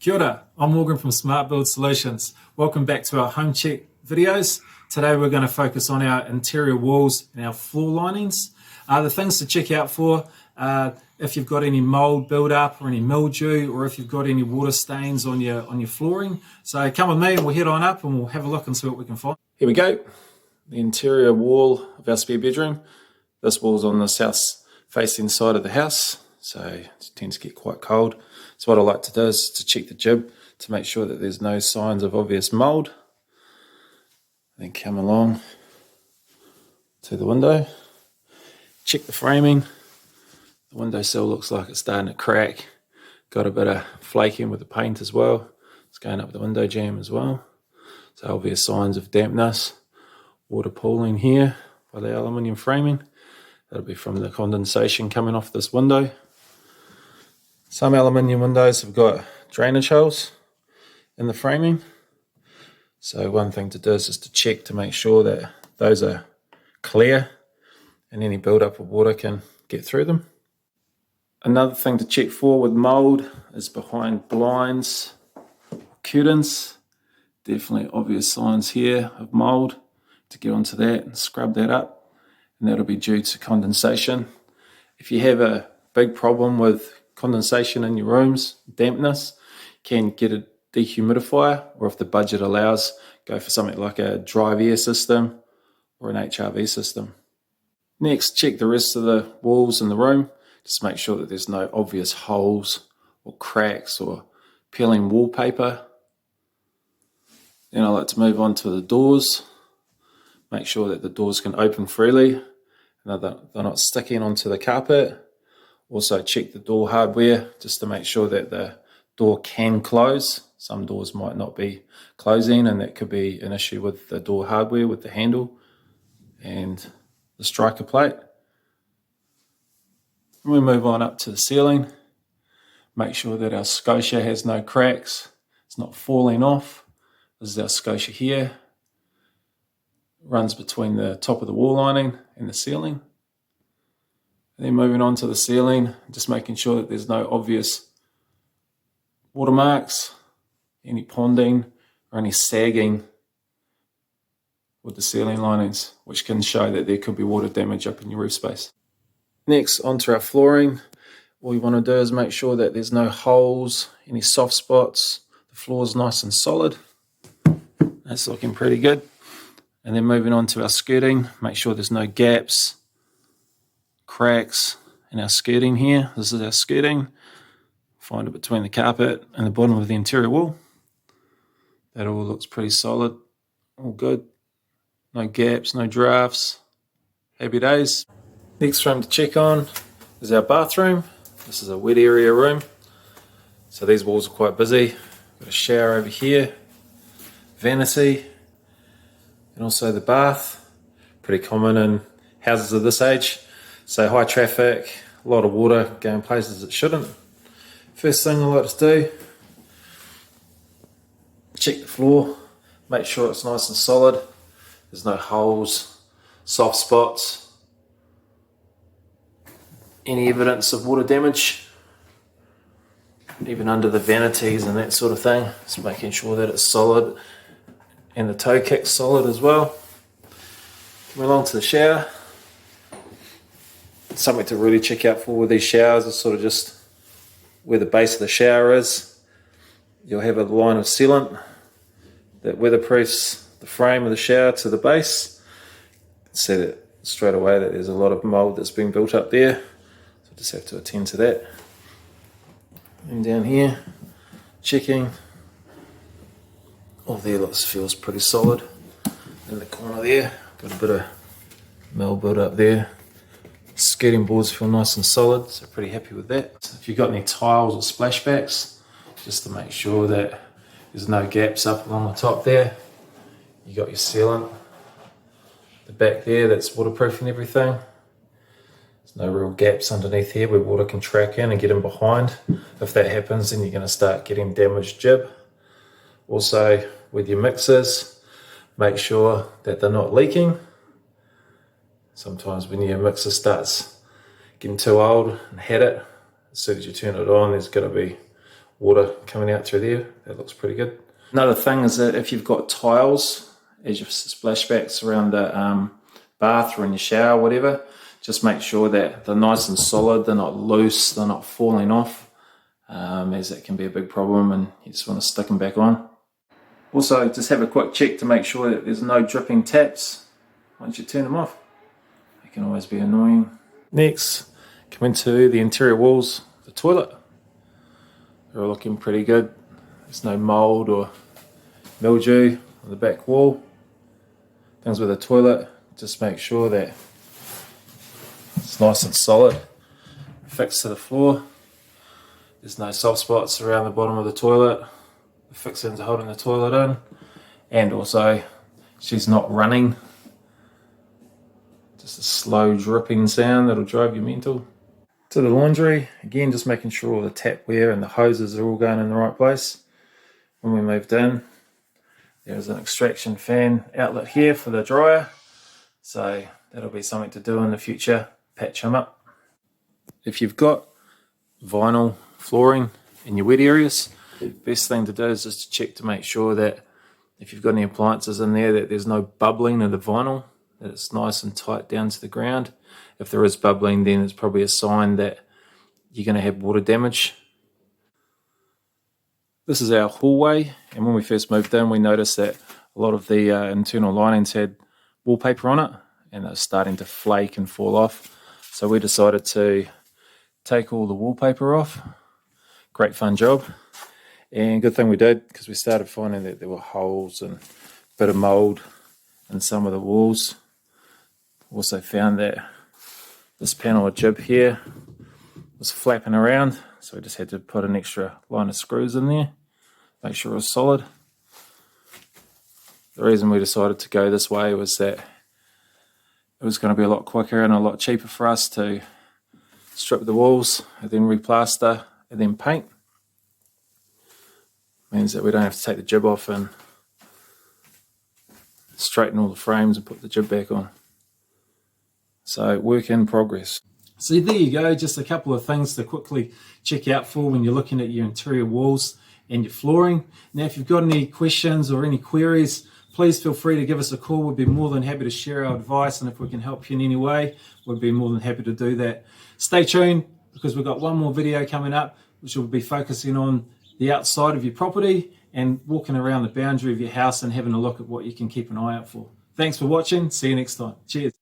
Kia ora, I'm Morgan from Smart Build Solutions. Welcome back to our home check videos. Today we're going to focus on our interior walls and our floor linings. The things to check out for if you've got any mold build-up or any mildew, or if you've got any water stains on your flooring. So come with me and we'll head on up and we'll have a look and see what we can find. Here we go, the interior wall of our spare bedroom. This wall's on the south facing side of the house, so it tends to get quite cold. So what I like to do is to check the jib to make sure that there's no signs of obvious mold. Then come along to the window, check the framing. The windowsill looks like it's starting to crack. Got a bit of flaking with the paint as well. It's going up the window jamb as well. So obvious signs of dampness. Water pooling here by the aluminium framing. That'll be from the condensation coming off this window. Some aluminium windows have got drainage holes in the framing. So one thing to do is just to check to make sure that those are clear and any build-up of water can get through them. Another thing to check for with mold is behind blinds, curtains. Definitely obvious signs here of mold. To get onto that and scrub that up, and that'll be due to condensation. If you have a big problem with condensation in your rooms, dampness, can get a dehumidifier, or if the budget allows, go for something like a drive air system or an HRV system. Next, check the rest of the walls in the room. Just make sure that there's no obvious holes or cracks or peeling wallpaper. Then I like to move on to the doors. Make sure that the doors can open freely and they're not sticking onto the carpet. Also check the door hardware just to make sure that the door can close. Some doors might not be closing, and that could be an issue with the door hardware, with the handle and the striker plate. We move on up to the ceiling. Make sure that our scotia has no cracks. It's not falling off. This is our scotia here. Runs between the top of the wall lining and the ceiling. And then moving on to the ceiling, just making sure that there's no obvious watermarks, any ponding or any sagging with the ceiling linings, which can show that there could be water damage up in your roof space. Next, onto our flooring. All you want to do is make sure that there's no holes, any soft spots. The floor is nice and solid. That's looking pretty good. And then moving on to our skirting, make sure there's no gaps, cracks in our skirting here. This is our skirting. Find it between the carpet and the bottom of the interior wall. That all looks pretty solid, all good. No gaps, no drafts. Happy days. Next room to check on is our bathroom. This is a wet area room. So these walls are quite busy. Got a shower over here, vanity, and also the bath. Pretty common in houses of this age. So high traffic, a lot of water going places it shouldn't. First thing I like to do, check the floor, make sure it's nice and solid. There's no holes, soft spots, any evidence of water damage, even under the vanities and that sort of thing. Just making sure that it's solid and the toe kick's solid as well. Come along to the shower. Something to really check out for with these showers is sort of just where the base of the shower is. You'll have a line of sealant that weatherproofs the frame of the shower to the base. See that straight away that there's a lot of mold that's been built up there. So just have to attend to that. And down here, checking. All there feels pretty solid. In the corner there, got a bit of mold build up there. Skirting boards feel nice and solid, so pretty happy with that. If you've got any tiles or splashbacks, just to make sure that there's no gaps up along the top there. You got your sealant, the back there that's waterproofing everything. There's no real gaps underneath here where water can track in and get in behind. If that happens, then you're going to start getting damaged jib. Also, with your mixers, make sure that they're not leaking. Sometimes when your mixer starts getting too old and had it, as soon as you turn it on, there's going to be water coming out through there. That looks pretty good. Another thing is that if you've got tiles as your splashbacks around the bath or in your shower, whatever, just make sure that they're nice and solid, they're not loose, they're not falling off, as that can be a big problem and you just want to stick them back on. Also, just have a quick check to make sure that there's no dripping taps once you turn them off. It can always be annoying. Next, come into the interior walls of the toilet. They're all looking pretty good. There's no mold or mildew on the back wall. Things with the toilet, just make sure that it's nice and solid, fixed to the floor. There's no soft spots around the bottom of the toilet. The fixings are holding the toilet in, and also she's not running. Just a slow dripping sound that'll drive you mental. To the laundry, again just making sure all the tapware and the hoses are all going in the right place. When we moved in, there's an extraction fan outlet here for the dryer, so that'll be something to do in the future, patch them up. If you've got vinyl flooring in your wet areas, best thing to do is just to check to make sure that if you've got any appliances in there that there's no bubbling of the vinyl, that it's nice and tight down to the ground. If there is bubbling, then it's probably a sign that you're going to have water damage. This is our hallway, and when we first moved in we noticed that a lot of the internal linings had wallpaper on it and they're starting to flake and fall off. So we decided to take all the wallpaper off. Great fun job. And good thing we did, because we started finding that there were holes and a bit of mold in some of the walls. Also found that this panel of jib here was flapping around, so we just had to put an extra line of screws in there, make sure it was solid. The reason we decided to go this way was that it was going to be a lot quicker and a lot cheaper for us to strip the walls and then replaster and then paint. Means that we don't have to take the jib off and straighten all the frames and put the jib back on. So work in progress. So there you go, just a couple of things to quickly check out for when you're looking at your interior walls and your flooring. Now if you've got any questions or any queries, please feel free to give us a call. We'd be more than happy to share our advice, and if we can help you in any way, we'd be more than happy to do that. Stay tuned, because we've got one more video coming up which will be focusing on the outside of your property and walking around the boundary of your house and having a look at what you can keep an eye out for. Thanks for watching. See you next time. Cheers.